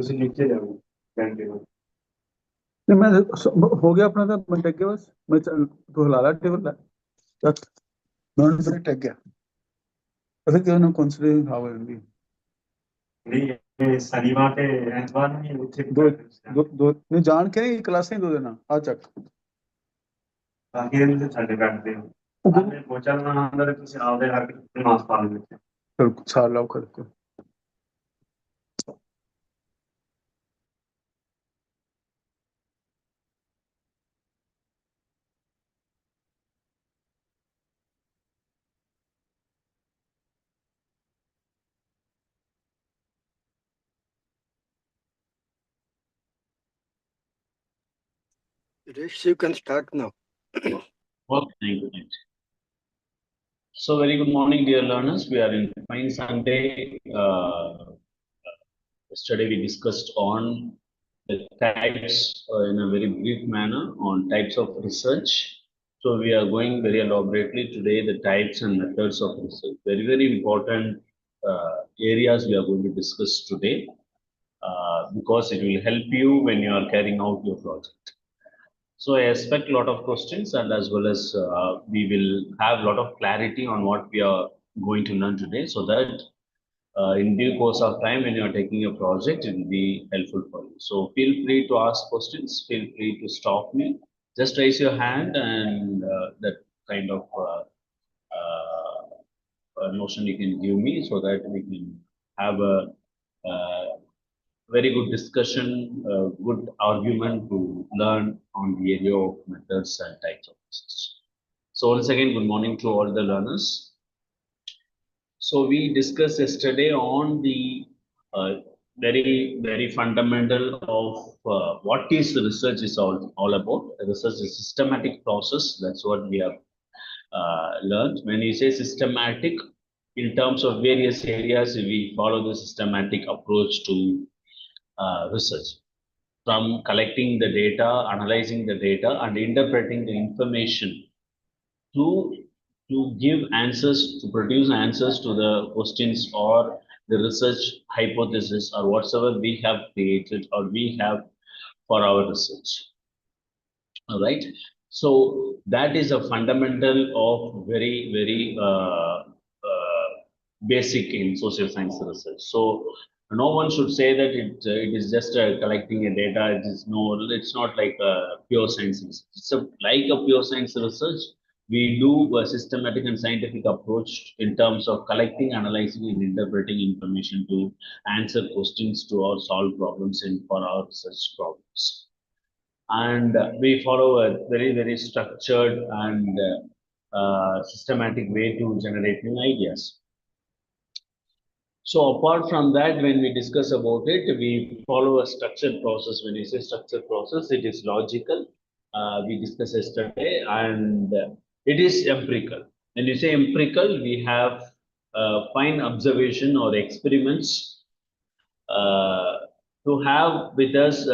ਤੁਸੀਂ ਨੀਚੇ ਜਾਓ ਘੰਟੇ ਨੂੰ नहीं मैं हो गया अपना था मैं टेक गया बस मैं तो हिला रहा टेबल मैं टेक गया पता क्यों ना कंसीडरिंग हाउ एंडी नहीं ਇਹ ਸ਼ਨੀਵਾਰ ਤੇ ਐਤਵਾਰ ਨਹੀਂ ਉੱਥੇ दो नहीं जान के नहीं क्लासें दो देना आ चक ਬਾਕੀ ਇਹਨੂੰ ਤੇ ਛੱਡ ਕੱਟਦੇ ਹੋ ਉਹਨੇ ਪਹੁੰਚਣਾ ਅੰਦਰ ਤੁਸੀਂ ਆਪਦੇ ਹੱਕ ਮਾਸ ਪਾ ਲੈਂਦੇ फिर साल लाओ करके Rish, you can start now. Okay, thank you. So, very good morning, dear learners. We are in Fine Sunday. Yesterday, we discussed on the types in a very brief manner on types of research. So, we are going very elaborately today the types and methods of research. Very, very important areas we are going to discuss today because it will help you when you are carrying out your project. So I expect a lot of questions and as well as we will have a lot of clarity on what we are going to learn today so that in due course of time when you are taking a project, it will be helpful for you. So feel free to ask questions, feel free to stop me. Just raise your hand and that kind of notion you can give me so that we can have a very good discussion, good argument to learn on the area of methods and types of research. So once again, good morning to all the learners. So we discussed yesterday on the very, very fundamental of what is the research is all about. Research is a systematic process. That's what we have learned. When you say systematic, in terms of various areas, we follow the systematic approach to research, from collecting the data, analyzing the data, and interpreting the information to give answers, to produce answers to the questions or the research hypothesis or whatsoever we have created or we have for our research. All right. So that is a fundamental of very, very basic in social science research. So no one should say that it is just collecting a data. It's not like a pure science research. It's like a pure science research. We do a systematic and scientific approach in terms of collecting, analyzing, and interpreting information to answer questions to or solve problems for our research problems. And we follow a very, very structured and systematic way to generate new ideas. So apart from that, when we discuss about it, we follow a structured process. When we say structured process, it is logical. We discussed yesterday, and it is empirical. When you say empirical, we have fine observation or experiments to have with us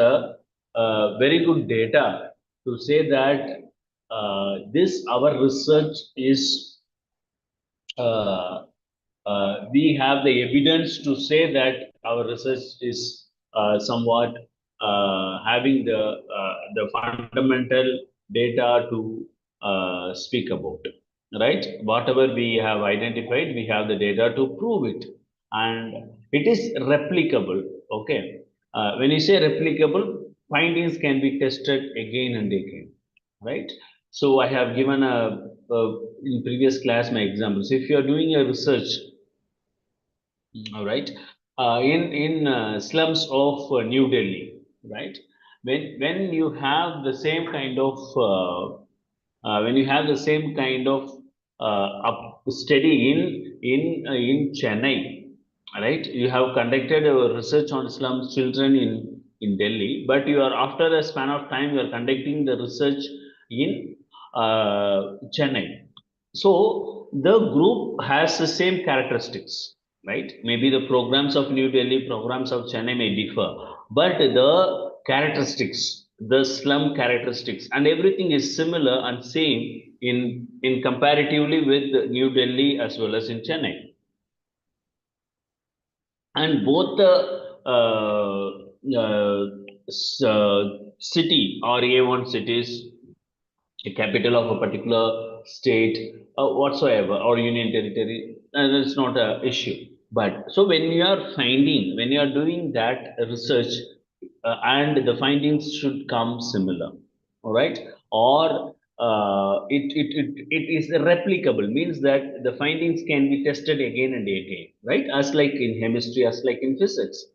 very good data to say that this our research is we have the evidence to say that our research is somewhat having the fundamental data to speak about, right? Whatever we have identified, we have the data to prove it, and it is replicable. Okay, when you say replicable, findings can be tested again and again, right? So I have given in previous class my examples. If you are doing a research, all right, in slums of New Delhi, right? When you have the same kind of study in Chennai, right? You have conducted a research on slum children in Delhi, but you are after a span of time you are conducting the research in Chennai. So the group has the same characteristics, right? Maybe the programs of New Delhi, programs of Chennai may differ, but the characteristics, the slum characteristics, and everything is similar and same in comparatively with New Delhi as well as in Chennai. And both the city or A1 cities, a capital of a particular state, whatsoever, or union territory, and it's not a issue. But so when you are finding, when you are doing that research, and the findings should come similar, all right, or it is replicable, means that the findings can be tested again and again, right? As like in chemistry, as like in physics,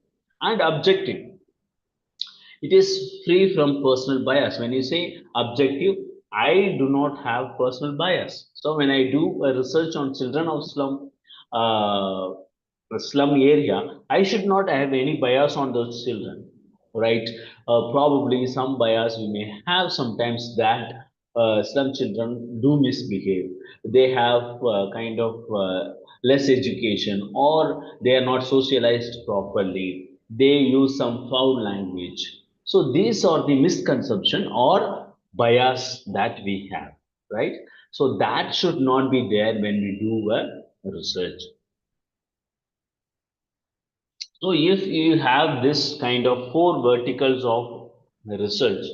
and objective. It is free from personal bias. When you say objective, I do not have personal bias. So when I do a research on children of uh, slum area, I should not have any bias on those children, right? Probably some bias we may have sometimes, that slum children do misbehave, they have kind of less education, or they are not socialized properly, they use some foul language. So these are the misconception or bias that we have, right? So that should not be there when we do a research. So if you have this kind of four verticals of research,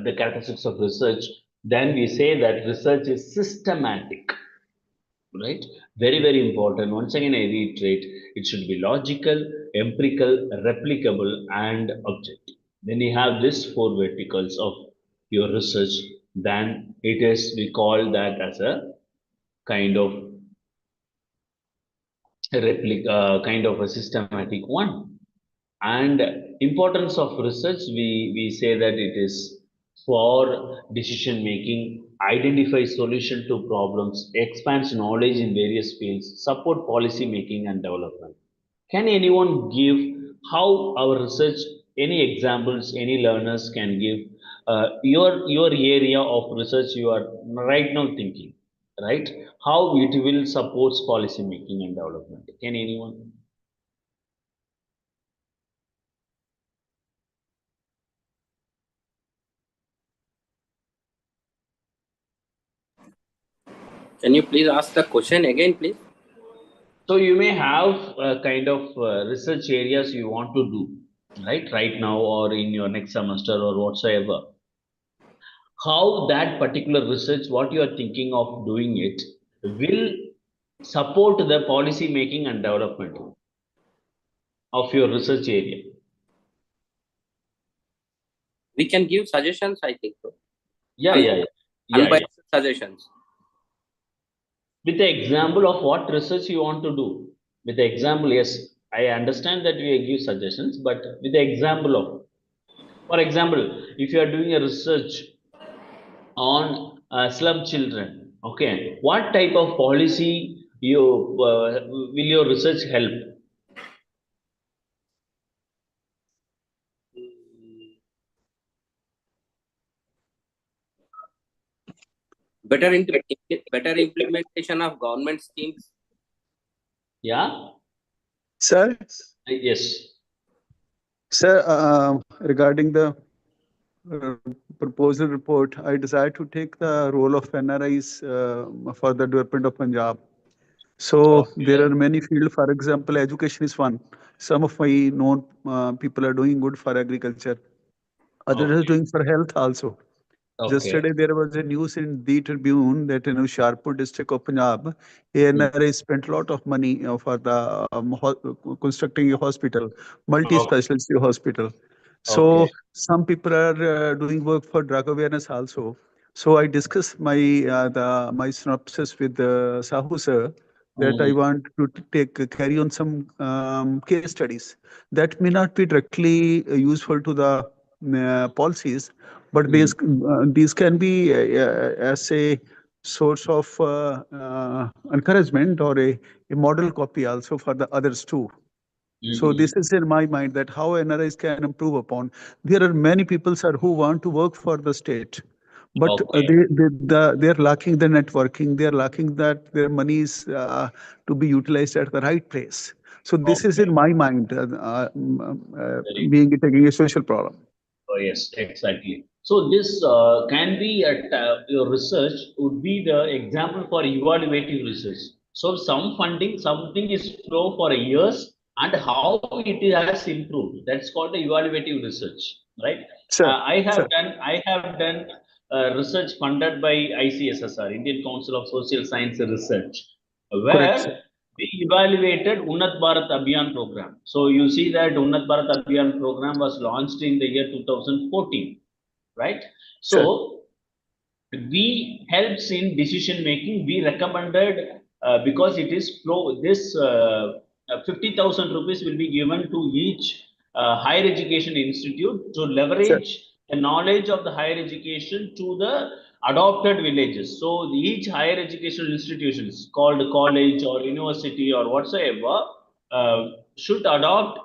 the characteristics of research, then we say that research is systematic, right? Very, very important. Once again, I reiterate, it should be logical, empirical, replicable, and objective. When you have these four verticals of your research, then it is, we call that as a kind of kind of a systematic one. And importance of research, we say that it is for decision making, identify solution to problems, expands knowledge in various fields, support policy making and development. Can anyone give how our research, any examples any learners can give, your area of research you are right now thinking, right? How it will support policy making and development? Can anyone? Can you please ask the question again, please? So you may have kind of research areas you want to do, right now, or in your next semester or whatsoever. How that particular research, what you are thinking of doing it, will support the policy making and development of your research area. We can give suggestions, I think so. Yeah. Unbiased suggestions. With the example of what research you want to do. With the example, yes, I understand that we give suggestions, but with the example of, for example, if you are doing a research on slum children, okay, what type of policy you will your research help? Better implementation of government schemes. Yeah. Sir, Yes. sir, regarding the uh, proposal report, I desire to take the role of NRIs for the development of Punjab. So there Okay. are many fields. For example, education is one. Some of my known people are doing good for agriculture. Others are Okay. doing for health also. Okay. Yesterday, there was a news in the Tribune that in Hoshiarpur district of Punjab, ANRA spent a lot of money for the constructing a hospital, Okay. multi-specialty hospital. Okay. So some people are doing work for drug awareness also. So I discussed my synopsis with Sahu sir that I Mhm. want to carry on some case studies that may not be directly useful to the policies, but Mhm. these can be as a source of encouragement or a model copy also for the others too. So Mhm. this is in my mind that how NRIs can improve upon. There are many people, sir, who want to work for the state, but Okay. they're lacking the networking. They're lacking that their money is to be utilized at the right place. So this is Okay. in my mind, Very. being taking a social problem. Oh, yes, exactly. So this can be at your research would be the example for evaluative research. So some funding, something is flow for years, and how it has improved. That's called the evaluative research, right? Sir, I sir. have done research funded by ICSSR, Indian Council of Social Science Research, Correct, sir. where we evaluated Unnat Bharat Abhiyan program. So you see that Unnat Bharat Abhiyan program was launched in the year 2014, right? Sir. So we helps in decision making. We recommended because it is this 50,000 rupees will be given to each higher education institute to Sir. leverage the knowledge of the higher education to the adopted villages. So each higher educational institutions called college or university or whatsoever should adopt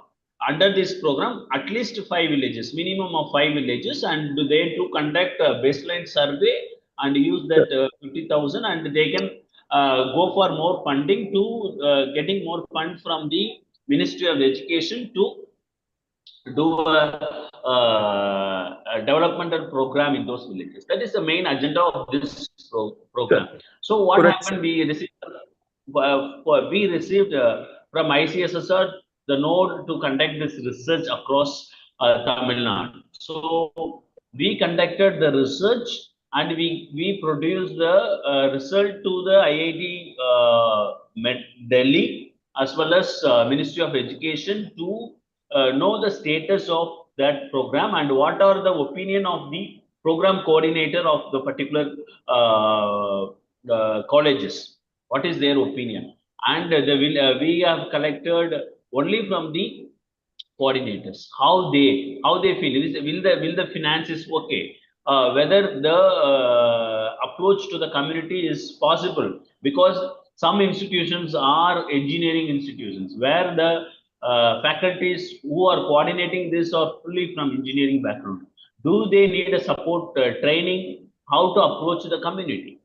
under this program at least 5 villages, minimum of 5 villages, and they to conduct a baseline survey and use Sir. that 50,000, and they can go for more funding to getting more funds from the Ministry of Education to do a developmental program in those villages. That is the main agenda of this program. So what Correct, sir. happened? We received from ICSSR the node to conduct this research across Tamil Nadu. So we conducted the research and we produced the result to the IIT Delhi as well as Ministry of Education to know the status of that program and what are the opinion of the program coordinator of the particular colleges. What is their opinion? And we have collected only from the coordinators how they feel. Will the finance is okay, whether the approach to the community is possible, because some institutions are engineering institutions where the faculties who are coordinating this are fully from engineering background. Do they need a support training how to approach the community?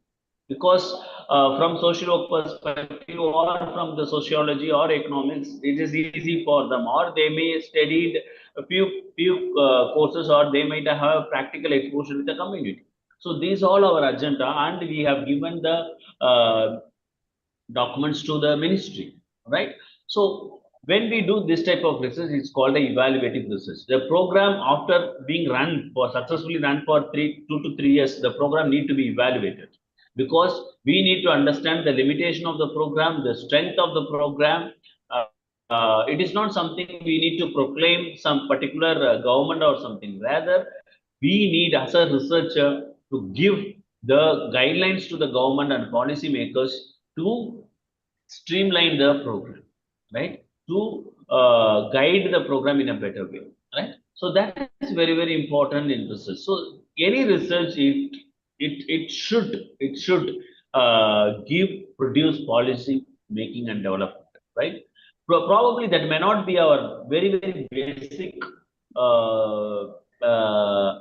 Because from social work perspective or from the sociology or economics, it is easy for them, or they may studied a few courses, or they might have practical exposure with the community. So these all our agenda, and we have given the documents to the ministry, right? So when we do this type of research, it's called a evaluative research. The program, after being run for successfully run for 2 to 3 years, the program need to be evaluated, because we need to understand the limitation of the program, the strength of the program. It is not something we need to proclaim some particular government or something. Rather, we need as a researcher to give the guidelines to the government and policymakers to streamline the program, right? To guide the program in a better way, right? So that is very, very important in research. So any research, it should produce policy making and development, right? Probably that may not be our very, very basic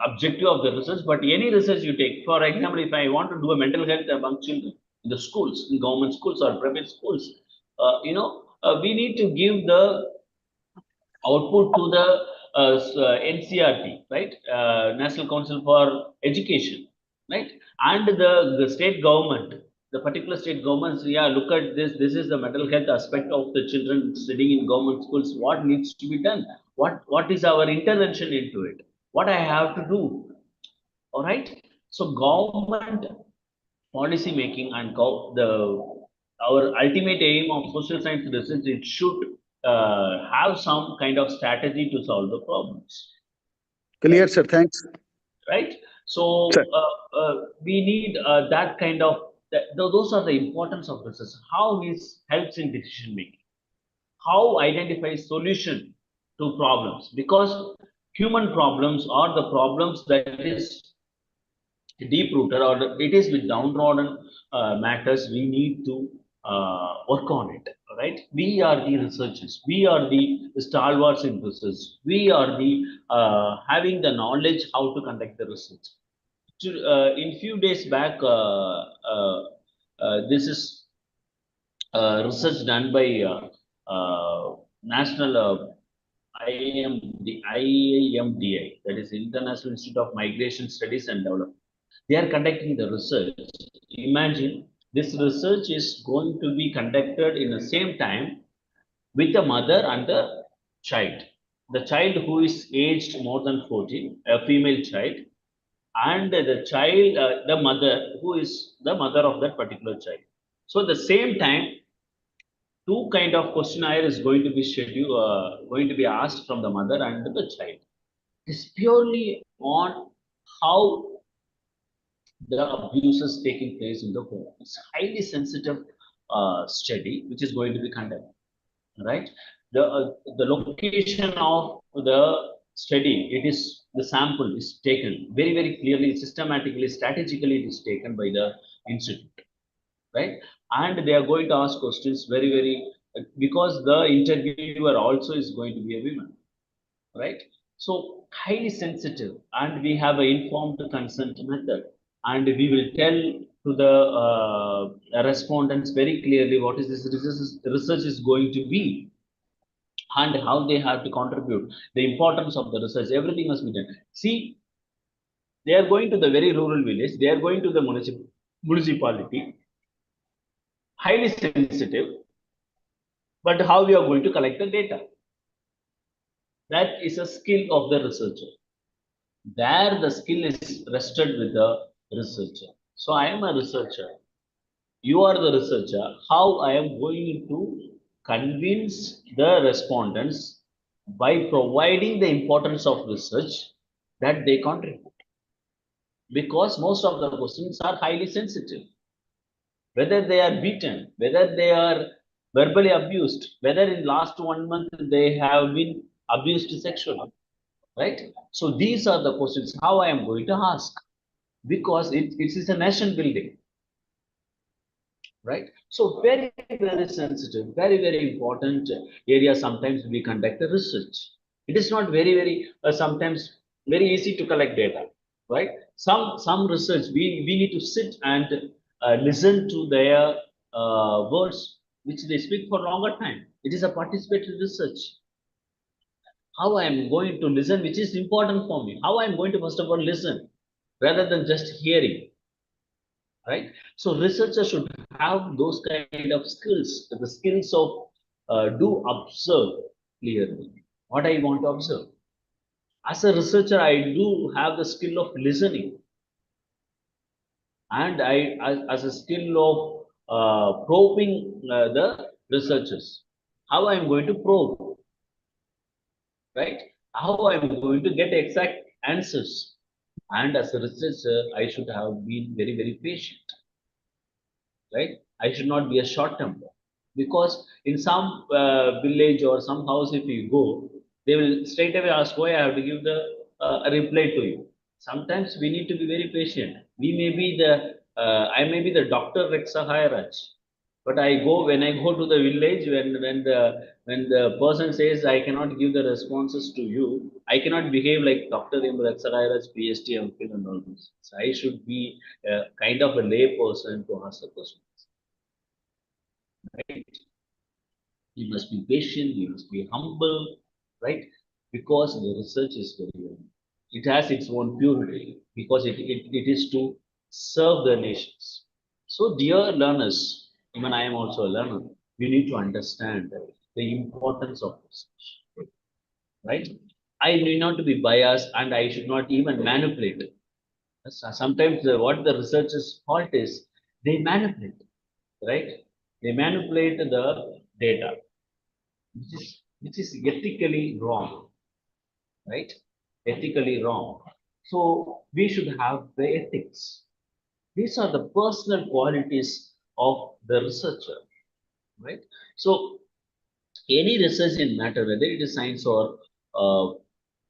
objective of the research, but any research you take, for example, if I want to do a mental health among children in the schools, in government schools or private schools, we need to give the output to the NCRT, right? National Council for Education, right? And the state government, the particular state governments, yeah, look at this. This is the mental health aspect of the children studying in government schools. What needs to be done? What is our intervention into it? What I have to do? All right. So government policy making and our ultimate aim of social science research, it should have some kind of strategy to solve the problems. Clear, sir. Thanks. Right. So we need that kind of those are the importance of research. How it helps in decision making. How identifies solution to problems, because human problems are the problems that is deep rooted, or it is with downtrodden matters. We need to work on it, right? We are the researchers, we are the stalwarts in research, we are the having the knowledge how to conduct the research. In few days back, this is research done by national IIMDI, that is International Institute of Migration Studies and Development. They are conducting the research. Imagine this research is going to be conducted in the same time with the mother and the child. The child who is aged more than 14, a female child, and the child, the mother who is the mother of that particular child. So at the same time, two kind of questionnaire is going to be scheduled, going to be asked from the mother and the child. It is purely on how the abuse is taking place in the home. It's highly sensitive study which is going to be conducted, right? The location of the study, it is the sample is taken very clearly, systematically, strategically. It is taken by the institute, right? And they are going to ask questions very because the interviewer also is going to be a woman, right? So highly sensitive, and we have an informed consent method, and we will tell to the respondents very clearly what is this research is going to be, and how they have to contribute, the importance of the research, everything must be done. See, they are going to the very rural village, they are going to the municipality, highly sensitive, but how we are going to collect the data? That is a skill of the researcher. There the skill is rested with the researcher. So I am a researcher. You are the researcher. How I am going to convince the respondents by providing the importance of research that they contribute? Because most of the questions are highly sensitive. Whether they are beaten, whether they are verbally abused, whether in last 1 month they have been abused sexually, right? So these are the questions how I am going to ask, because it is a nation building, right? So very sensitive, very important area. Sometimes we conduct the research. It is not very sometimes very easy to collect data, right? Some research we need to sit and listen to their words which they speak for longer time. It is a participatory research. How I am going to listen, which is important for me. How I am going to first of all listen rather than just hearing, right? So researchers should have those kind of skills, the skills of do observe clearly what I want to observe. As a researcher, I do have the skill of listening, and as a skill of probing the researchers. How I am going to probe, right? How I am going to get exact answers. And as a researcher, I should have been very patient, right? I should not be a short temper, because in some village or some house, if you go, they will straight away ask why I have to give the a reply to you. Sometimes we need to be very patient. We may be the I may be the Dr. Sahayraj, but when I go to the village, when the person says I cannot give the responses to you, I cannot behave like Dr. Sahayraj, PhD, MPhil, and all this. So I should be kind of a lay person to ask the questions. Right? You must be patient, you must be humble, right? Because the research is very, it has its own purity, because it is to serve the nations. So, dear learners, even I am also a learner, we need to understand the importance of research, right? I need not to be biased, and I should not even manipulate. Sometimes what the researchers' fault is, they manipulate, right? They manipulate the data, which is ethically wrong, right? Ethically wrong. So we should have the ethics. These are the personal qualities of the researcher, right? So any research in matter, whether it is science or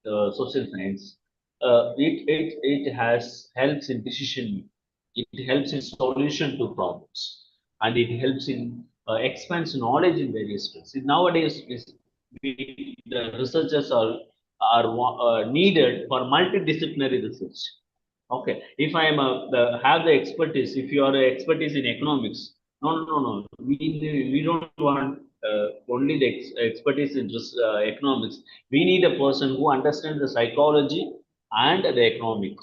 social science, it has helps in decision. It helps in solution to problems, and it helps in expands knowledge in various fields. Nowadays, the researchers are needed for multidisciplinary research. Okay, if I am have the expertise, if you are an expertise in economics, no. We don't want only the expertise in just economics. We need a person who understands the psychology and the economic.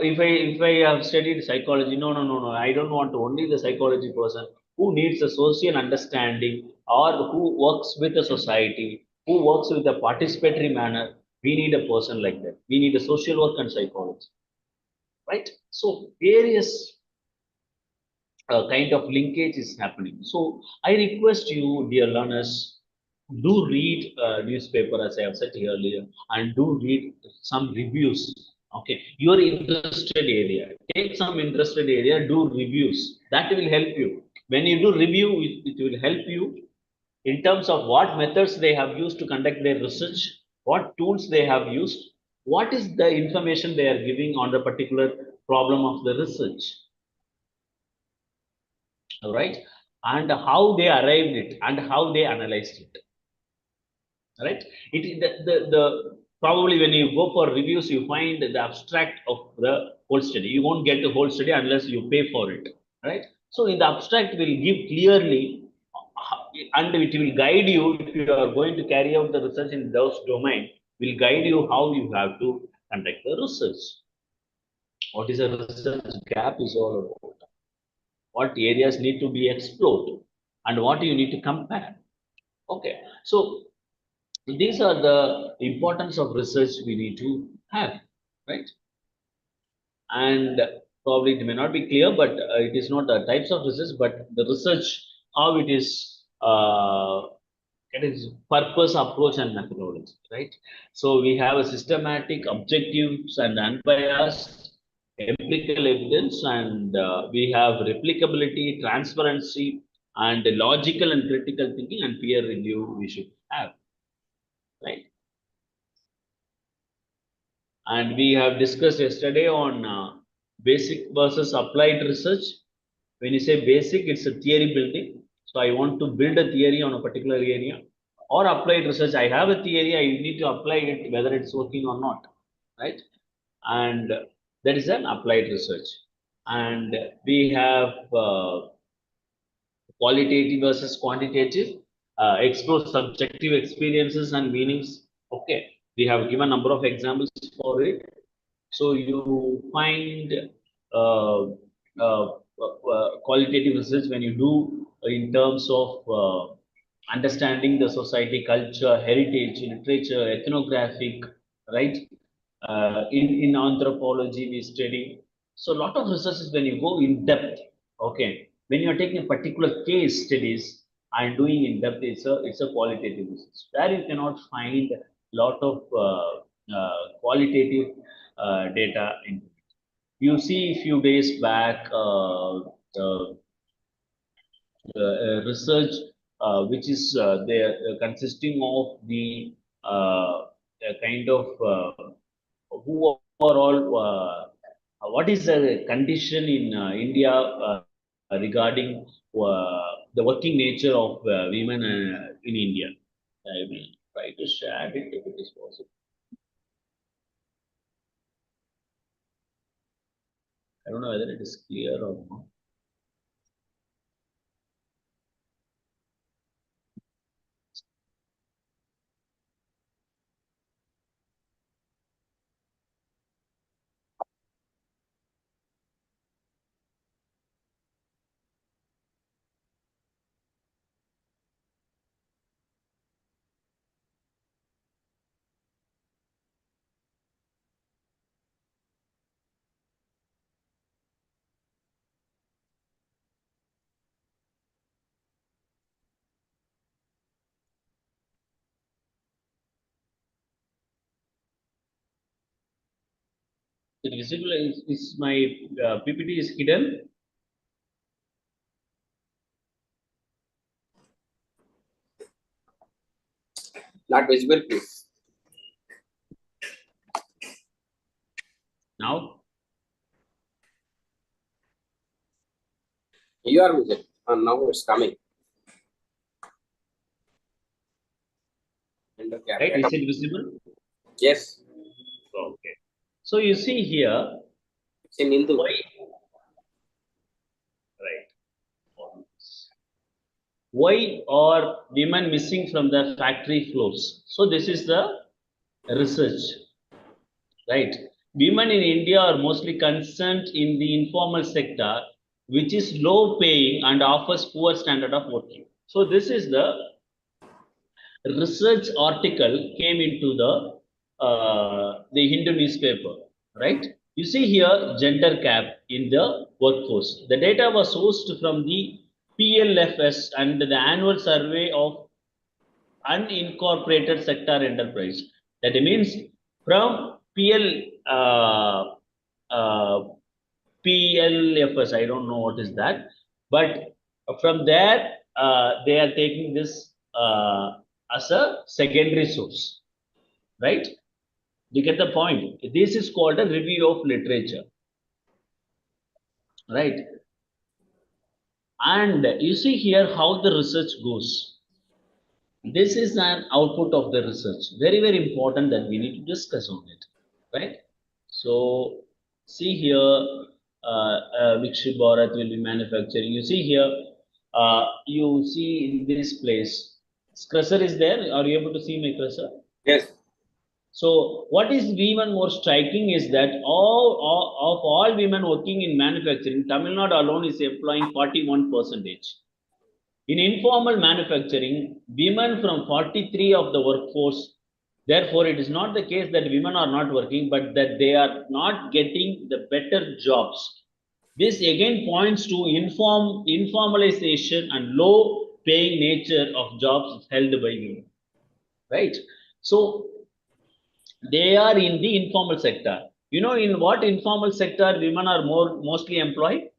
If I have studied psychology, no. I don't want only the psychology person. who needs a social understanding, or who works with the society, who works with a participatory manner. We need a person like that. We need a social work and psychology, right? So various kind of linkage is happening. So I request you, dear learners, do read newspaper as I have said earlier, and do read some reviews. Okay, your interested area. Take some interested area, do reviews. That will help you. When you do review, it will help you in terms of what methods they have used to conduct their research, what tools they have used, what is the information they are giving on the particular problem of the research. All right, and how they arrived it and how they analyzed it. Right, the probably when you go for reviews, you find the abstract of the whole study. You won't get the whole study unless you pay for it, right? So in the abstract will give clearly, and it will guide you if you are going to carry out the research in those domain, will guide you how you have to conduct the research. What is a research gap is all about, what areas need to be explored, and what you need to compare. Okay, so these are the importance of research we need to have, right? And probably it may not be clear, but it is not the types of research, but the research, how it is purpose, approach, and methodology, right? So we have a systematic, objectives, and unbiased empirical evidence, and we have replicability, transparency, and logical and critical thinking, and peer review we should have, right? And we have discussed yesterday on basic versus applied research. When you say basic, it's a theory building. So I want to build a theory on a particular area. Or applied research, I have a theory, I need to apply it whether it's working or not, right? And that is an applied research. And we have qualitative versus quantitative, explore subjective experiences and meanings. Okay, we have given number of examples for it. So you find qualitative research when you do in terms of understanding the society, culture, heritage, literature, ethnographic, right? In anthropology, we study. So a lot of researches when you go in depth, okay, when you are taking a particular case studies and doing in depth, it's a qualitative research. There you cannot find a lot of qualitative data. You see a few days back research which is there consisting of the kind of who are all what is the condition in India regarding the working nature of women in India. I will try to share it if it is possible. I don't know whether it is clear or not. Is it visible? Is my PPT is hidden? Not visible, please. Now? You are visible. And now it's coming. Right? Is it visible? Yes. Okay. So you see here, It's in Hindu. why? Right. Why are women missing from the factory floors? So this is the research, right? Women in India are mostly concerned in the informal sector which is low paying and offers poor standard of working. So this is the research article came into the Hindu newspaper, right? You see here gender gap in the workforce. The data was sourced from the PLFS and the annual survey of unincorporated sector enterprise. That means from PLFS, I don't know what is that, but from there they are taking this as a secondary source, right? You get the point. This is called a review of literature, right? And you see here how the research goes. This is an output of the research. Very, very important that we need to discuss on it, right? So see here, Vikshit Bharat will be manufacturing. You see here, you see in this place, cursor is there. Are you able to see my cursor? Yes. So what is even more striking is that of all women working in manufacturing, Tamil Nadu alone is employing 41%. In informal manufacturing, women from 43 of the workforce. Therefore, it is not the case that women are not working, but that they are not getting the better jobs. This again points to informalization and low paying nature of jobs held by women, right? So they are in the informal sector. You know in what informal sector women are mostly employed?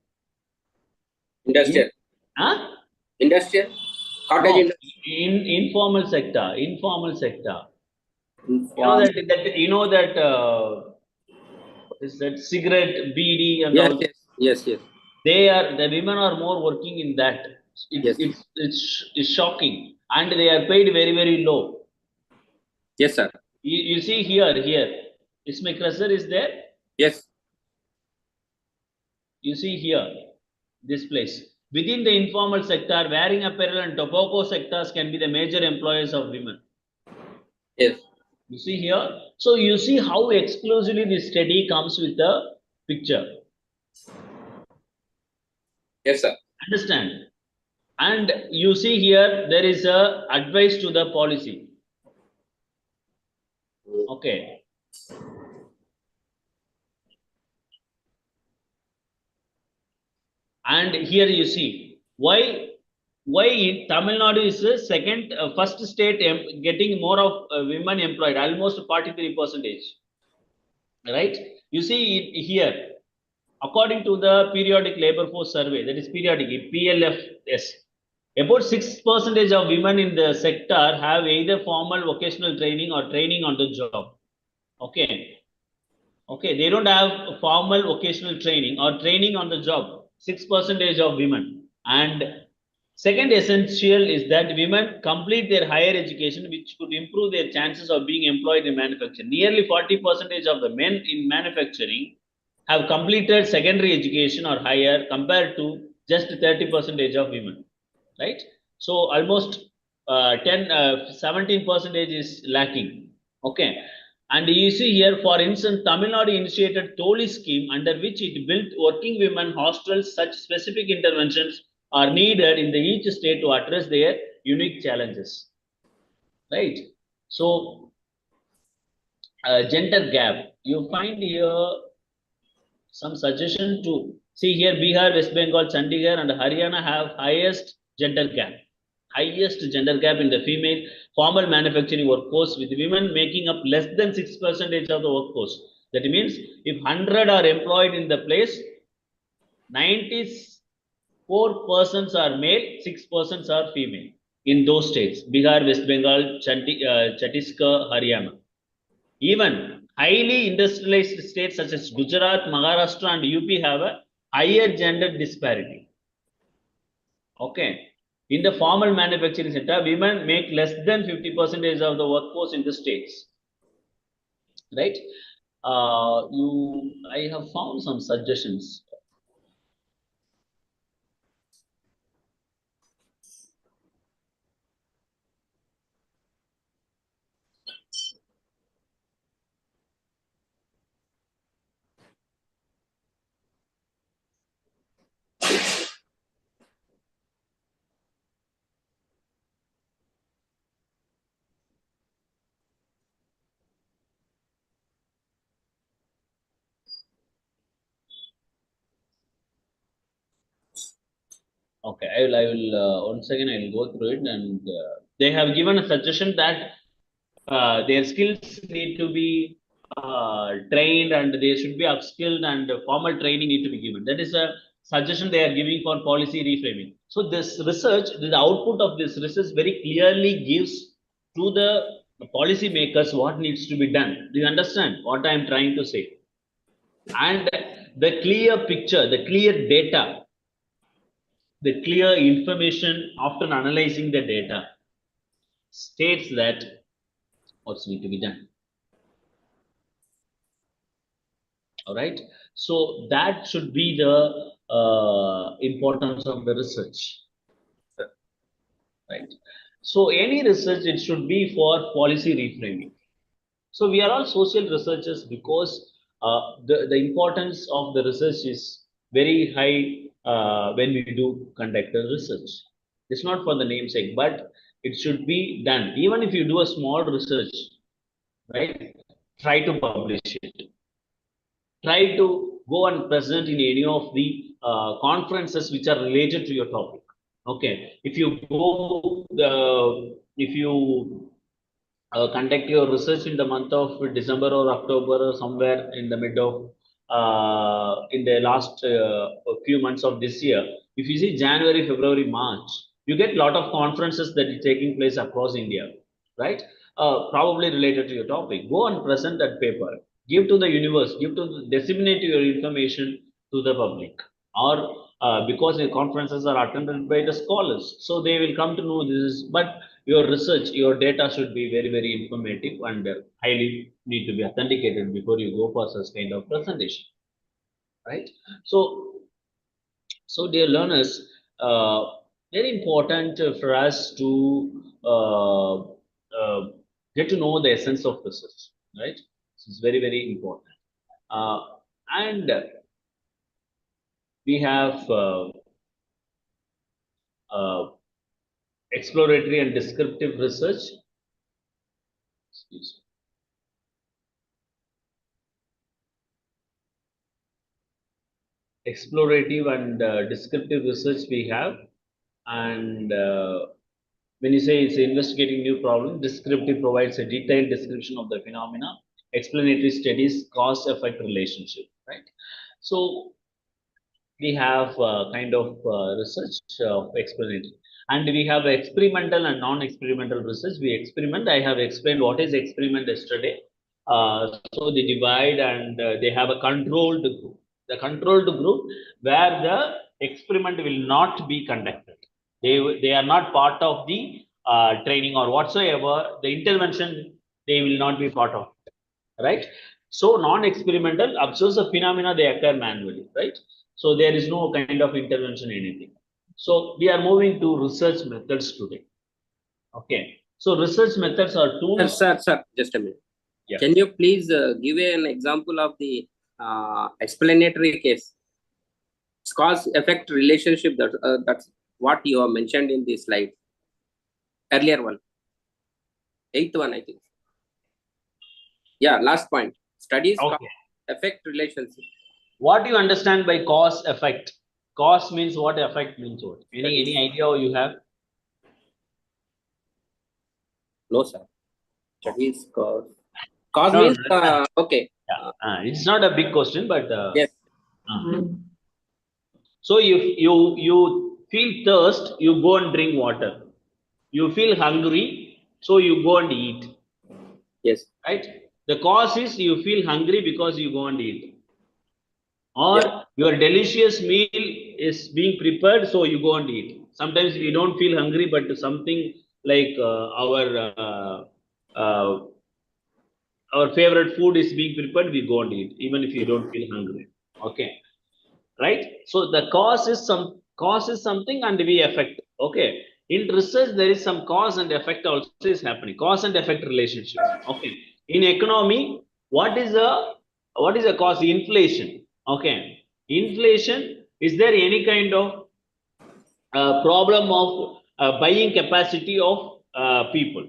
Industrial. Huh? Industrial. Cottage No, industry. in informal sector. Informal sector. Inform- You know that is that cigarette, BD, and Yes, all. yes, yes, yes. The women are more working in that. Yes. It's shocking, and they are paid very very low. Yes, sir. You see here. Is my cursor is there? Yes. You see here, this place. Within the informal sector, wearing apparel and tobacco sectors can be the major employers of women. Yes. You see here. So you see how exclusively this study comes with the picture. Yes, sir. Understand? And you see here, there is a advice to the policy. Okay. And here you see why Tamil Nadu is the second first state getting more of women employed, almost 43%. Right? You see it here. According to the periodic labor force survey, that is periodic PLFS, about 6% of women in the sector have either formal vocational training or training on the job. Okay. Okay, they don't have formal vocational training or training on the job. 6% of women. And second essential is that women complete their higher education, which could improve their chances of being employed in manufacturing. Nearly 40% of the men in manufacturing have completed secondary education or higher compared to just 30% of women, right? So almost 17% is lacking. Okay. And you see here, for instance, Tamil Nadu initiated Toli scheme under which it built working women hostels. Such specific interventions are needed in the each state to address their unique challenges, right? So gender gap, you find here some suggestion to see here Bihar, West Bengal, Chandigarh and Haryana have highest gender gap. Highest gender gap in the female formal manufacturing workforce, with women making up less than 6% of the workforce. That means if 100 are employed in the place, 94% are male, 6% are female in those states, Bihar, West Bengal, Chhattisgarh, Haryana. Even highly industrialized states such as Gujarat, Maharashtra, and UP have a higher gender disparity. Okay. In the formal manufacturing sector, women make less than 50% of the workforce in the states. Right? I have found some suggestions. Okay, I will once again I will go through it, and they have given a suggestion that their skills need to be trained, and they should be upskilled, and formal training need to be given. That is a suggestion they are giving for policy reframing. So this research, the output of this research very clearly gives to the policy makers what needs to be done. Do you understand what I am trying to say? And the clear picture, the clear data, the clear information after analyzing the data states that what's need to be done. All right. So that should be the importance of the research. Right. So any research, it should be for policy reframing. So we are all social researchers because the importance of the research is very high when we do conduct the research. It's not for the namesake, but it should be done. Even if you do a small research, right? Try to publish it. Try to go and present in any of the conferences which are related to your topic. Okay. If you go, if you conduct your research in the month of December or October or somewhere in the mid of in the last few months of this year, if you see January, February, March, you get a lot of conferences that are taking place across India, right? Probably related to your topic. Go and present that paper. Give to the universe. Disseminate your information to the public. Or because the conferences are attended by the scholars, so they will come to know this. But your research, your data should be very, very informative and highly need to be authenticated before you go for such kind of presentation, right? So dear learners, very important for us to get to know the essence of research, right? This is very, very important. And we have exploratory and descriptive research. Excuse me. Explorative and descriptive research we have, and when you say it's investigating new problem, descriptive provides a detailed description of the phenomena. Explanatory studies cause effect relationship, right? So we have kind of research of explanatory, and we have experimental and non-experimental research. We experiment. I have explained what is experiment yesterday. So they divide, and they have a controlled group. The controlled group where the experiment will not be conducted. They are not part of the training or whatsoever. The intervention, they will not be part of it, right? So non-experimental observes the phenomena, they occur manually, right? So there is no kind of intervention, anything. So we are moving to research methods today. Okay. So research methods are tools. Sir, just a minute. Yeah. Can you please give an example of the explanatory case? Cause effect relationship, that's what you have mentioned in the slide. Earlier one. 8th one, I think. Yeah, last point. Studies Okay. cause effect relationship. What do you understand by cause effect? Cause means what, effect means what? Any idea you have? No, sir. Studies cause. Cause No, means no. okay. Yeah. It's not a big question, but Yes. So if you feel thirst, you go and drink water. You feel hungry, so you go and eat. Yes. Right? The cause is you feel hungry because you go and eat. Or your delicious meal is being prepared, so you go and eat. Sometimes we don't feel hungry, but something like our favorite food is being prepared, we go and eat, even if you don't feel hungry. Okay, right? So the cause is something, and we affect. Okay, in research there is some cause and effect also is happening. Cause and effect relationship. Okay, in economy, what is a cause? Inflation. Okay, inflation. Is there any kind of problem of buying capacity of people?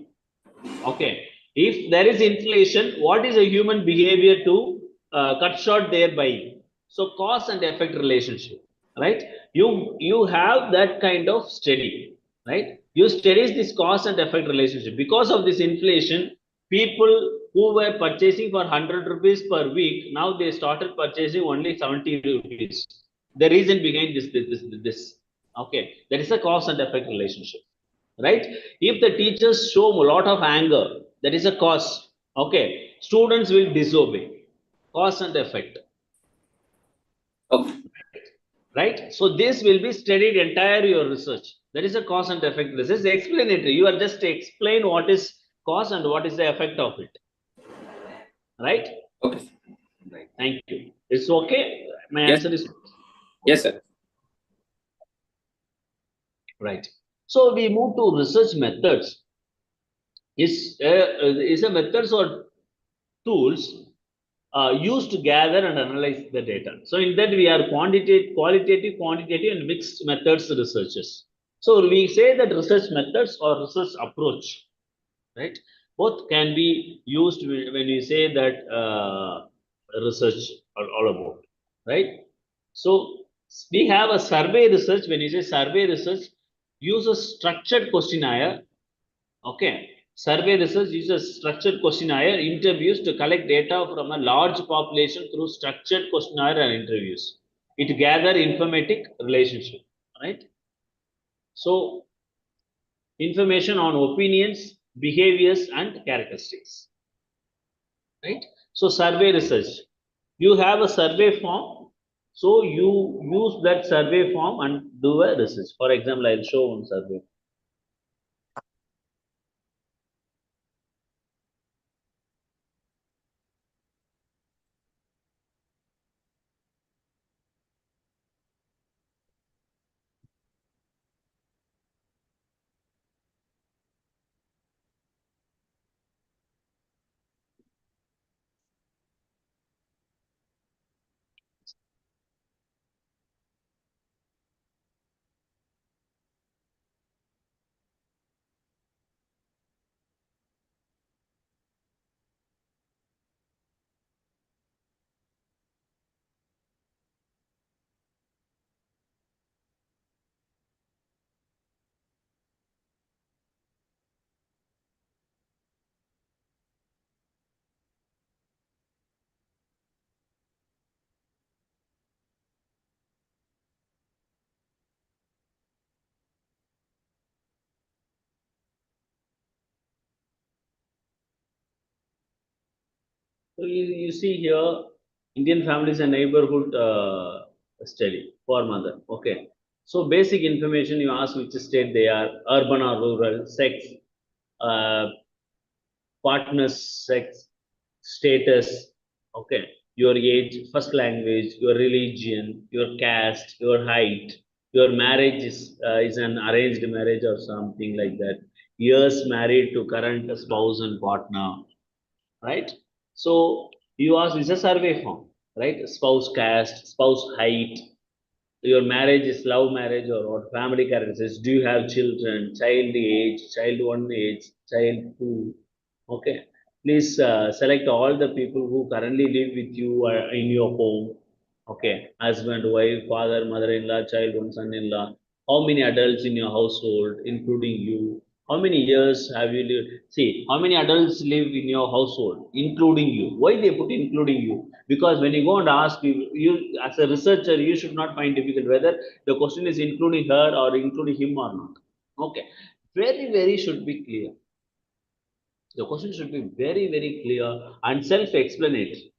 Okay, if there is inflation, what is a human behavior to cut short their buying? So cause and effect relationship, right? You have that kind of study, right? You studies this cause and effect relationship. Because of this inflation, people who were purchasing for 100 rupees per week, now they started purchasing only 70 rupees. The reason behind this. Okay, that is a cause and effect relationship, right? If the teachers show a lot of anger, that is a cause. Okay, students will disobey. Cause and effect, Okay. right? So this will be studied entire your research. That is a cause and effect. This is explanatory. You are just explain what is cause and what is the effect of it, right? Okay. Right. Thank you. It's okay. My Yes. answer is Yes, sir. right. So we move to research methods. Is a methods or tools used to gather and analyze the data. So in that we are qualitative, quantitative, and mixed methods researchers. So we say that research methods or research approach, right? Both can be used when you say that research all about, right? So we have a survey research. When you say survey research, uses structured questionnaire. Okay. Survey research uses structured questionnaire interviews to collect data from a large population through structured questionnaire and interviews. It gather informatic relationship, right? So information on opinions, behaviors, and characteristics, right? So survey research, you have a survey form, so you use that survey form and do a research. For example, I'll show one survey. So you see here, Indian families and neighborhood study for mother. Okay. So basic information you ask which state they are, urban or rural, sex, uh, partner's sex, status, okay, your age, first language, your religion, your caste, your height, your marriage is an arranged marriage or something like that. Years married to current spouse and partner, right? So you ask, is a survey form, right? Spouse caste, spouse height, your marriage is love marriage or what, family characteristics, do you have children, child age, child one age, child two, okay. Please select all the people who currently live with you in your home, okay, husband, wife, father, mother-in-law, child, one son-in-law. How many adults in your household, including you? How many years have you lived? See, how many adults live in your household, including you? Why they put including you? Because when you go and ask you as a researcher, you should not find difficult whether the question is including her or including him or not. Okay, very should be clear. The question should be very clear and self-explanatory.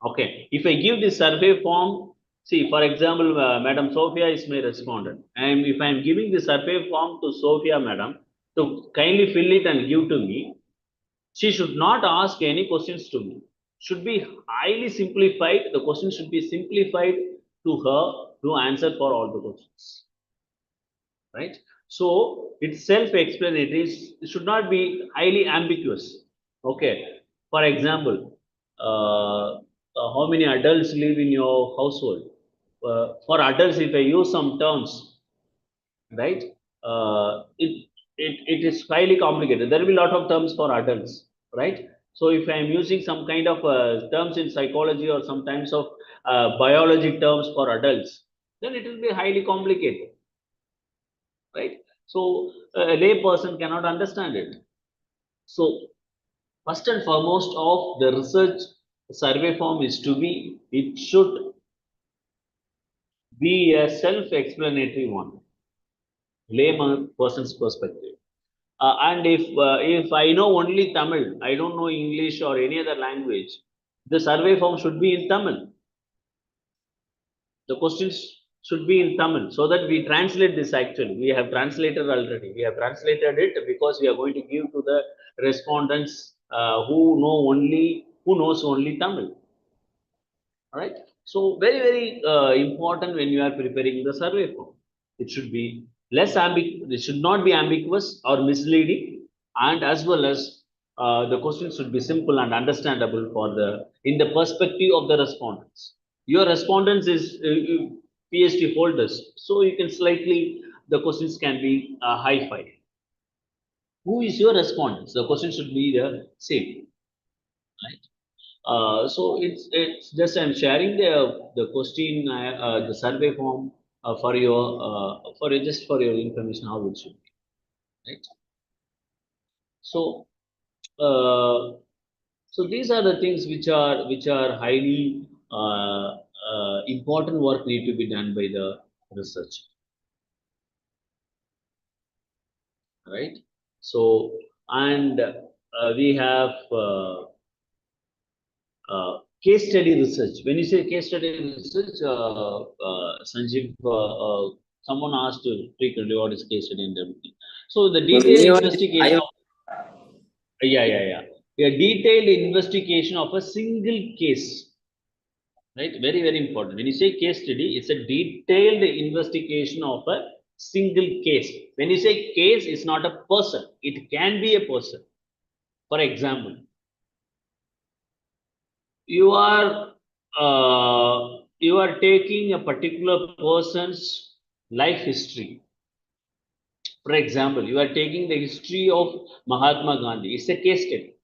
Okay, if I give this survey form, see, for example, Madam Sophia is my respondent, and if I am giving the survey form to Sophia, Madam, to kindly fill it and give to me, she should not ask any questions to me. Should be highly simplified. The question should be simplified to her to answer for all the questions, right? So it's self-explanatory. It should not be highly ambiguous. Okay. For example, how many adults live in your household? For adults, if I use some terms, right? It is highly complicated. There will be a lot of terms for adults, right? So if I am using some kind of terms in psychology or some types of biology terms for adults, then it will be highly complicated, right? So a lay person cannot understand it. So first and foremost of the research survey form is to be, it should be a self-explanatory one, layman person's perspective. And if I know only Tamil, I don't know English or any other language, the survey form should be in Tamil. The questions should be in Tamil so that we translate this actually. We have translated already. We have translated it because we are going to give to the respondents who knows only Tamil. All right. So very, very important when you are preparing the survey form. It should be less ambiguous. It should not be ambiguous or misleading, and as well as the questions should be simple and understandable for the in the perspective of the respondents. Your respondents is PhD holders, so you can slightly the questions can be high-fi. Who is your respondents? The question should be the same, right? So it's just I'm sharing the question the survey form for your just for your information how it should be, right? So so these are the things which are highly important work need to be done by the research, right? So and we have case study research. When you say case study research, Sanjeev, someone asked frequently what is case study and everything. So the detailed investigation. A detailed investigation of a single case, right? Very, very important. When you say case study, it's a detailed investigation of a single case. When you say case, it's not a person. It can be a person. For example, you are taking a particular person's life history. For example, you are taking the history of Mahatma Gandhi. It's a case study.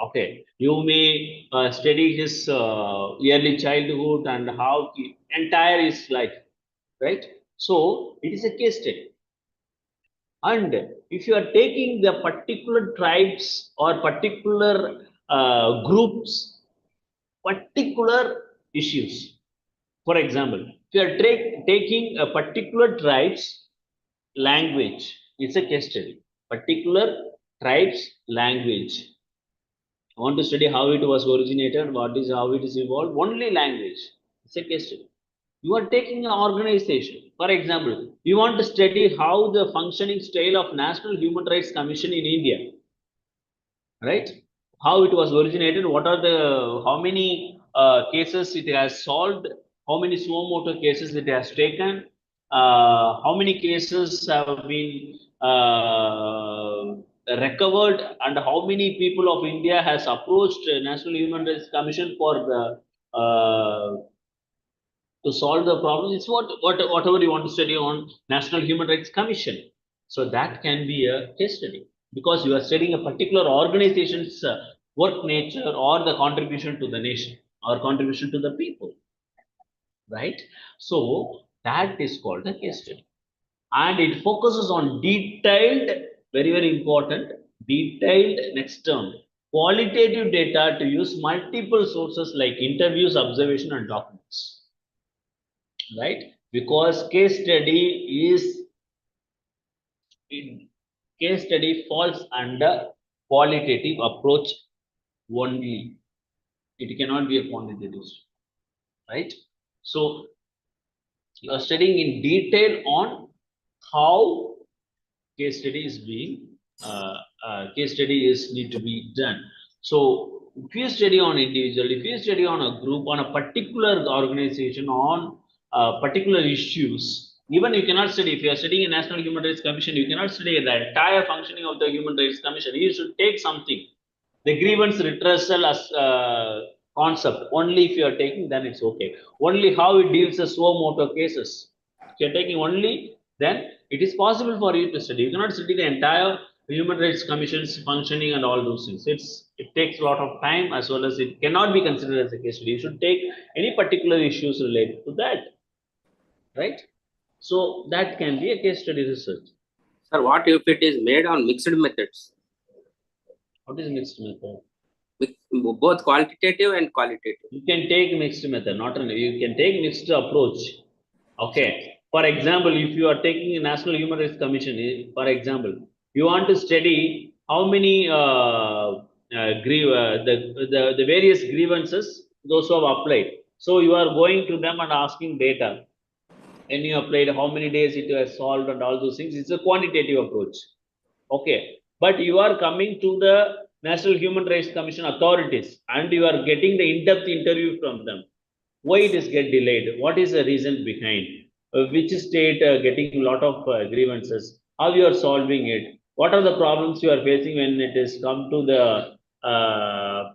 Okay, you may study his early childhood and how entire his life, right? So it is a case study. And if you are taking the particular tribes or particular groups, particular issues, for example, if you are taking a particular tribe's language, it's a case study. Particular tribe's language. I want to study how it was originated, how it is evolved, only language. It's a case study. You are taking an organization. For example, you want to study how the functioning style of National Human Rights Commission in India, right? How it was originated, what are the, how many cases it has solved, how many suo motu cases it has taken, how many cases have been recovered, and how many people of India has approached National Human Rights Commission for the to solve the problem. It's whatever you want to study on National Human Rights Commission. So that can be a case study because you are studying a particular organization's work nature or the contribution to the nation or contribution to the people, right? So that is called a case study, and it focuses on detailed, very, very important, detailed next term, qualitative data to use multiple sources like interviews, observation, and documents, right? Because case study falls under qualitative approach only. It cannot be a quantitative, right? So you are studying in detail on how case study is being need to be done. So if you study on individual, if you study on a group, on a particular organization, on particular issues, even you cannot study, if you are studying a National Human Rights Commission, you cannot study the entire functioning of the Human Rights Commission. You should take something. The grievance redressal as concept, only if you are taking, then it's okay. Only how it deals with suo motu cases. If you are taking only, then it is possible for you to study. You cannot study the entire human rights commissions functioning and all those things. It takes a lot of time, as well as it cannot be considered as a case study. You should take any particular issues related to that, right? So that can be a case study research. Sir, what if it is made on mixed methods? What is mixed method? Both quantitative and qualitative. You can take mixed method, not an, you can take mixed approach. Okay. For example, if you are taking a National Human Rights Commission, for example, you want to study how many the various grievances those who have applied. So you are going to them and asking data. When you applied, how many days it was solved and all those things. It's a quantitative approach. Okay. But you are coming to the National Human Rights Commission authorities and you are getting the in-depth interview from them. Why it is get delayed? What is the reason behind? Which state getting a lot of grievances? How you are solving it? What are the problems you are facing when it is come to the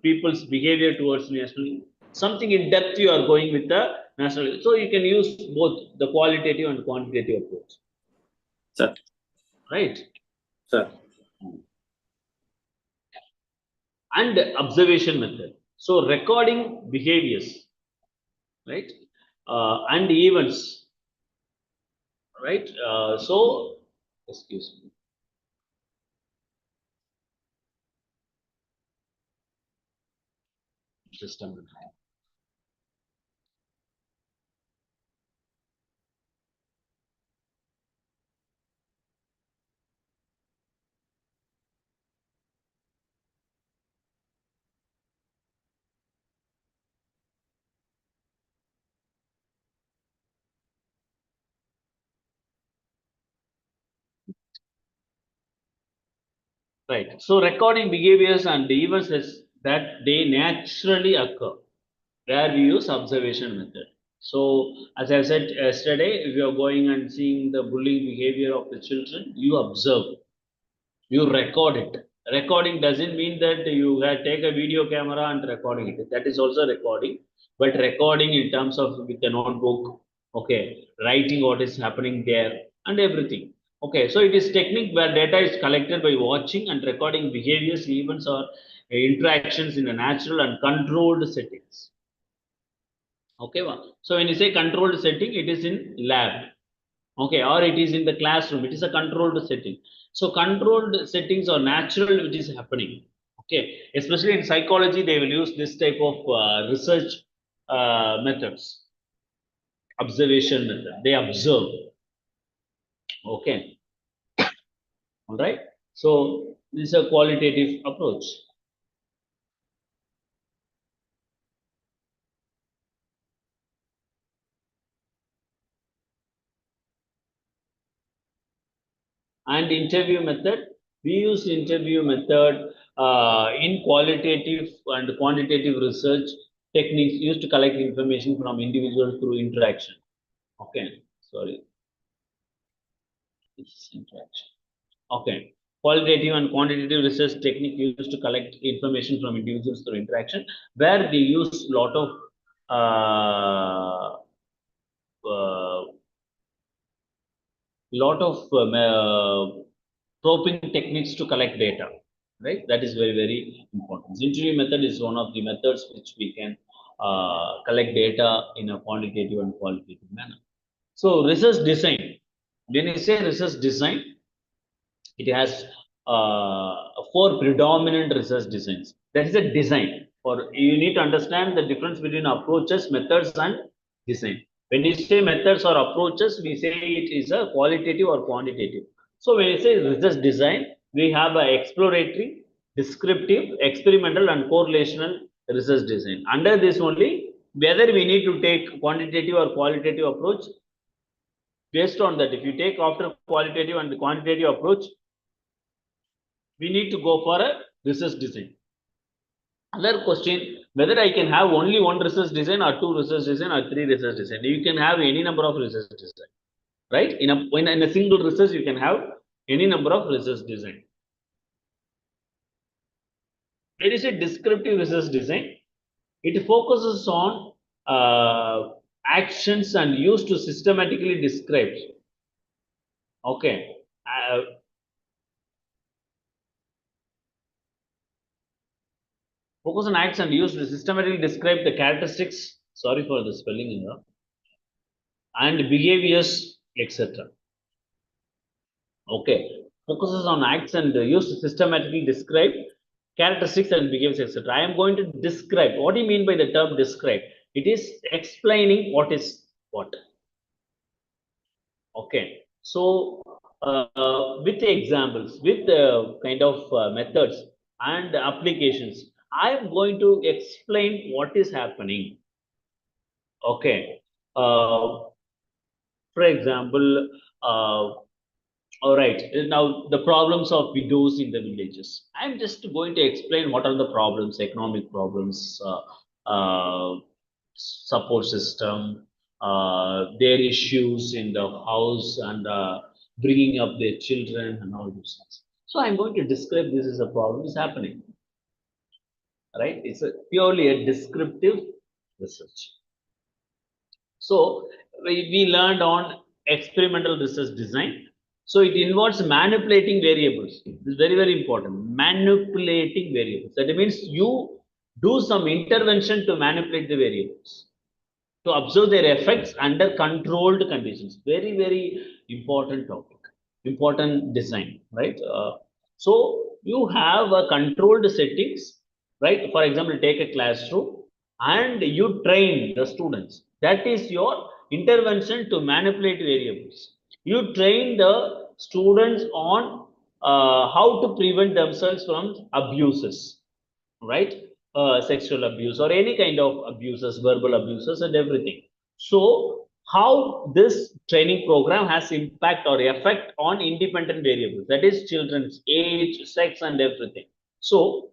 people's behavior towards national? Something in depth you are going with the national. So you can use both the qualitative and quantitative approach. Sir. Right? Sir. And observation method. So recording behaviors, right? And events, right? So, excuse me. Just a minute. Right. So recording behaviors and events that they naturally occur, where we use observation method. So as I said yesterday, if you are going and seeing the bullying behavior of the children, you observe, you record it. Recording doesn't mean that you take a video camera and recording it. That is also recording, but recording in terms of with a notebook, okay, writing what is happening there and everything. Okay, so it is technique where data is collected by watching and recording behaviors, events, or interactions in a natural and controlled settings. Okay, so when you say controlled setting, it is in lab, okay, or it is in the classroom. It is a controlled setting. So controlled settings are natural, which is happening. Okay, especially in psychology, they will use this type of research methods, observation method. They observe. Okay, all right. So this is a qualitative approach. And interview method, we use interview method in qualitative and quantitative research techniques used to collect information from individuals through interaction. Okay, sorry, this is interaction. Okay, qualitative and quantitative research technique used to collect information from individuals through interaction, where they use a lot of uh, uh, probing techniques to collect data, right? That is very, very important. The interview method is one of the methods which we can collect data in a quantitative and qualitative manner. So research design, when you say research design, it has four predominant research designs. That is a design. For you need to understand the difference between approaches, methods, and design. When you say methods or approaches, we say it is a qualitative or quantitative. So when you say research design, we have a exploratory, descriptive, experimental, and correlational research design. Under this only, whether we need to take quantitative or qualitative approach, based on that, if you take after qualitative and quantitative approach, we need to go for a research design. Another question, whether I can have only one research design or two research design or three research design. You can have any number of research design, right? In a single research, you can have any number of research design. There is a descriptive research design. It focuses on actions and used to systematically describe. Okay. Focus on acts and use to systematically describe the characteristics. Sorry for the spelling in there. And behaviors, etc. Okay. Focuses on acts and use to systematically describe characteristics and behaviors, etc. I am going to describe. What do you mean by the term describe? It is explaining what is what. Okay. So, with examples, with kind of methods and applications, I am going to explain what is happening. Okay. For example, all right. Now, the problems of widows in the villages. I'm just going to explain what are the problems, economic problems, support system, their issues in the house, and bringing up their children and all those things. So I'm going to describe this as a problem is happening. Right? It's purely a descriptive research. So we learned on experimental research design. So it involves manipulating variables. This is very, very important. Manipulating variables. That means you do some intervention to manipulate the variables, to observe their effects under controlled conditions. Very, very important topic, important design, right? So you have a controlled settings, right? For example, take a classroom and you train the students. That is your intervention to manipulate variables. You train the students on how to prevent themselves from abuses, right? Sexual abuse or any kind of abuses, verbal abuses, and everything. So, how this training program has impact or effect on independent variables, that is, children's age, sex, and everything. So,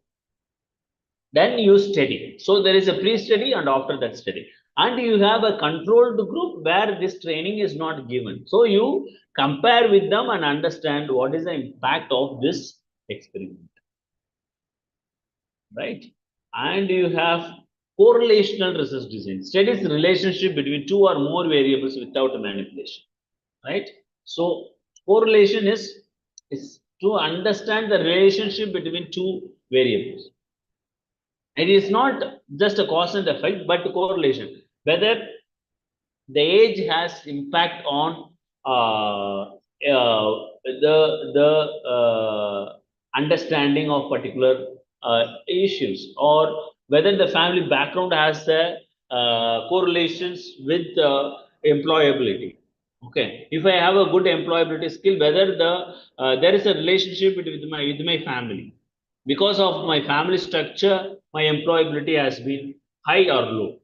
then you study. So, there is a pre study and after that study. And you have a controlled group where this training is not given. So, you compare with them and understand what is the impact of this experiment, right? And you have correlational research design. Studies the relationship between two or more variables without manipulation, right? So correlation is to understand the relationship between two variables. It is not just a cause and effect, but correlation. Whether the age has impact on the understanding of particular issues, or whether the family background has correlations with employability. Okay, if I have a good employability skill, whether there is a relationship with my family, because of my family structure, my employability has been high or low.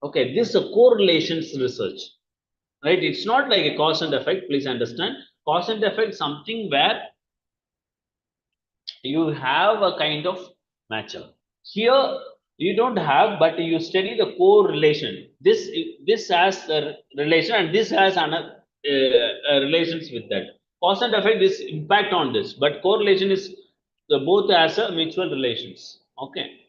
Okay, this is a correlations research, right? It's not like a cause and effect. Please understand, cause and effect something where you have a kind of matchup. Here you don't have, but you study the correlation. This has a relation, and this has another relations with that. Cause and effect is impact on this, but correlation is the both as a mutual relations. Okay.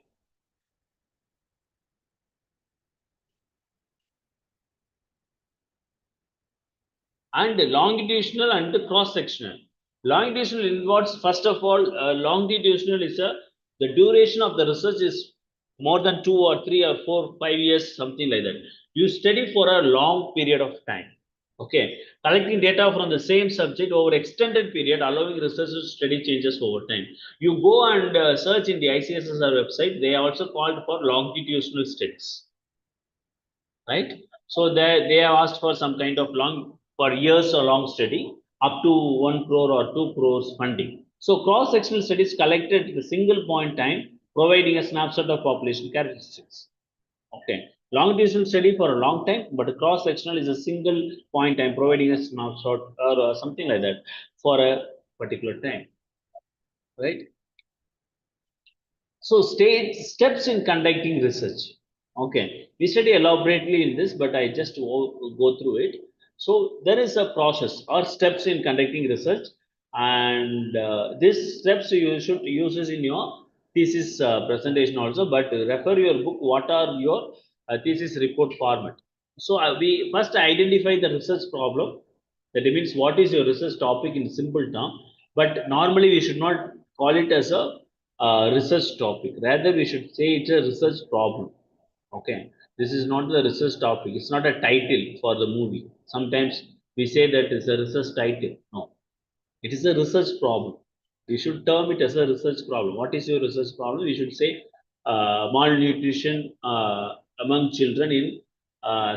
And longitudinal and cross-sectional. Longitudinal involves, first of all, longitudinal is the duration of the research is more than 2 or 3 or 4, 5 years, something like that. You study for a long period of time. Okay, collecting data from the same subject over extended period, allowing researchers to study changes over time. You go and search in the ICSSR website. They are also called for longitudinal studies, right? So they have asked for some kind of long, for years or long study, up to 1 crore or 2 crores funding. So cross-sectional studies collected at a single point time, providing a snapshot of population characteristics. Okay, longitudinal study for a long time, but cross-sectional is a single point time, providing a snapshot or something like that for a particular time, right? So steps in conducting research. Okay, we study elaborately in this, but I just go through it. So there is a process or steps in conducting research, and these steps you should use this in your thesis presentation also. But refer your book. What are your thesis report format? So we first identify the research problem. That means what is your research topic in simple term. But normally we should not call it as a research topic. Rather, we should say it's a research problem. Okay, this is not the research topic. It's not a title for the movie. Sometimes we say that it's a research title. No, it is a research problem. We should term it as a research problem. What is your research problem? We should say malnutrition among children in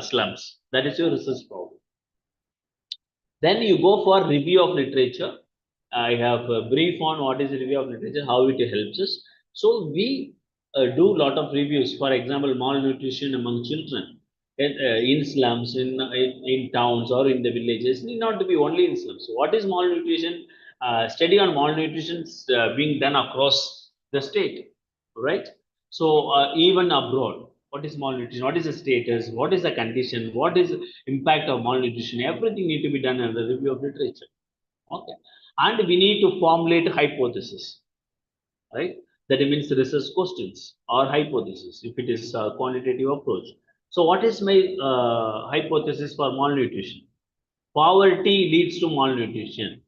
slums. That is your research problem. Then you go for review of literature. I have a brief on what is review of literature, how it helps us. So we do lot of reviews. For example, malnutrition among children in slums, in towns or in the villages. Need not to be only in slums. So what is malnutrition? Study on malnutrition being done across the state, right? So even abroad, what is malnutrition? What is the status? What is the condition? What is the impact of malnutrition? Everything need to be done in the review of literature. Okay, and we need to formulate hypothesis, right? That means research questions or hypothesis if it is a quantitative approach. So what is my hypothesis for malnutrition? Poverty leads to malnutrition.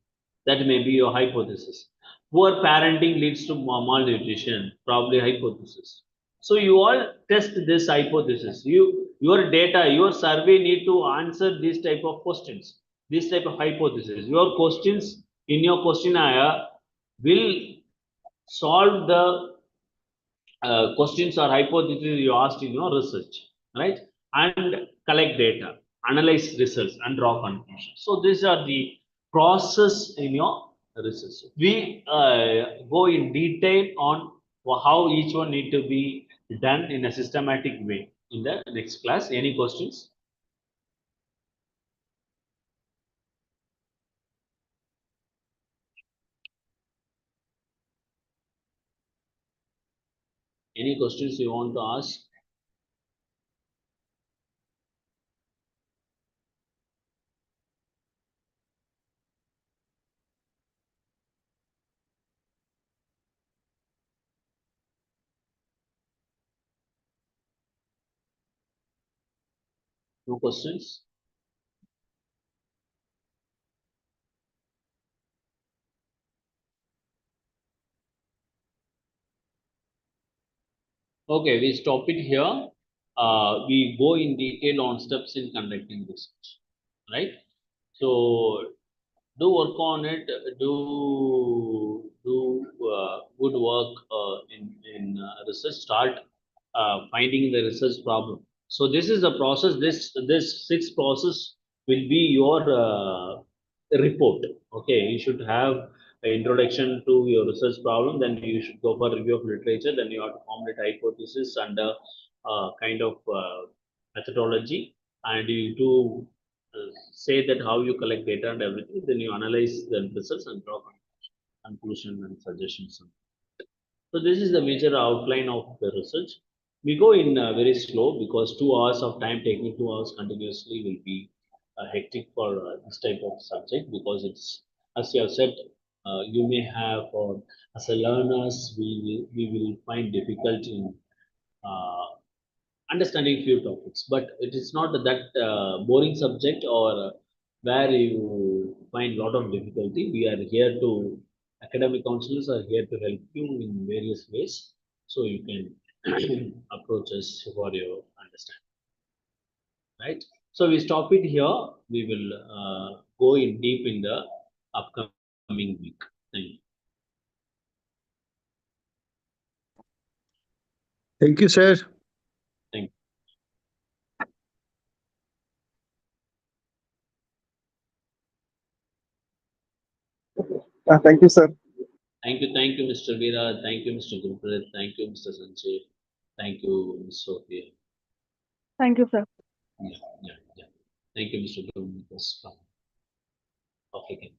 That may be your hypothesis. Poor parenting leads to malnutrition, probably hypothesis. So you all test this hypothesis. Your data, your survey need to answer these type of questions, this type of hypothesis. Your questions in your questionnaire will solve the questions or hypotheses you asked in your research, right? And collect data, analyze results, and draw conclusions. So these are the process in your research. We go in detail on how each one need to be done in a systematic way in the next class. Any questions? Any questions you want to ask? No questions? Okay, we stop it here. We go in detail on steps in conducting research, right? So do work on it. Do good work in research. Start finding the research problem. So this is the process. This sixth process will be your report. Okay, you should have an introduction to your research problem. Then you should go for review of literature. Then you have to formulate hypothesis and kind of methodology, and you do say that how you collect data and everything. Then you analyze the results and draw conclusion and suggestions. So this is the major outline of the research. We go in very slow because 2 hours of time, taking 2 hours continuously will be hectic for this type of subject, because it's, as you have said, you may have, or as a learners, we will find difficult in uh, understanding few topics, but it is not that boring subject or where you find lot of difficulty. We are here to, academic counselors are here to help you in various ways, so you can approach us for your understanding, right? So we stop it here. We will go in deep in the upcoming week. Thank you. Thank you, sir. Thank you. Thank you, sir. Thank you, Mr. Veera. Thank you, Mr. Gurpreet. Thank you, Mr. Sanjay. Thank you, Ms. Sophia. Thank you, sir. Yeah. Thank you, Mr. Gurpreet. Okay.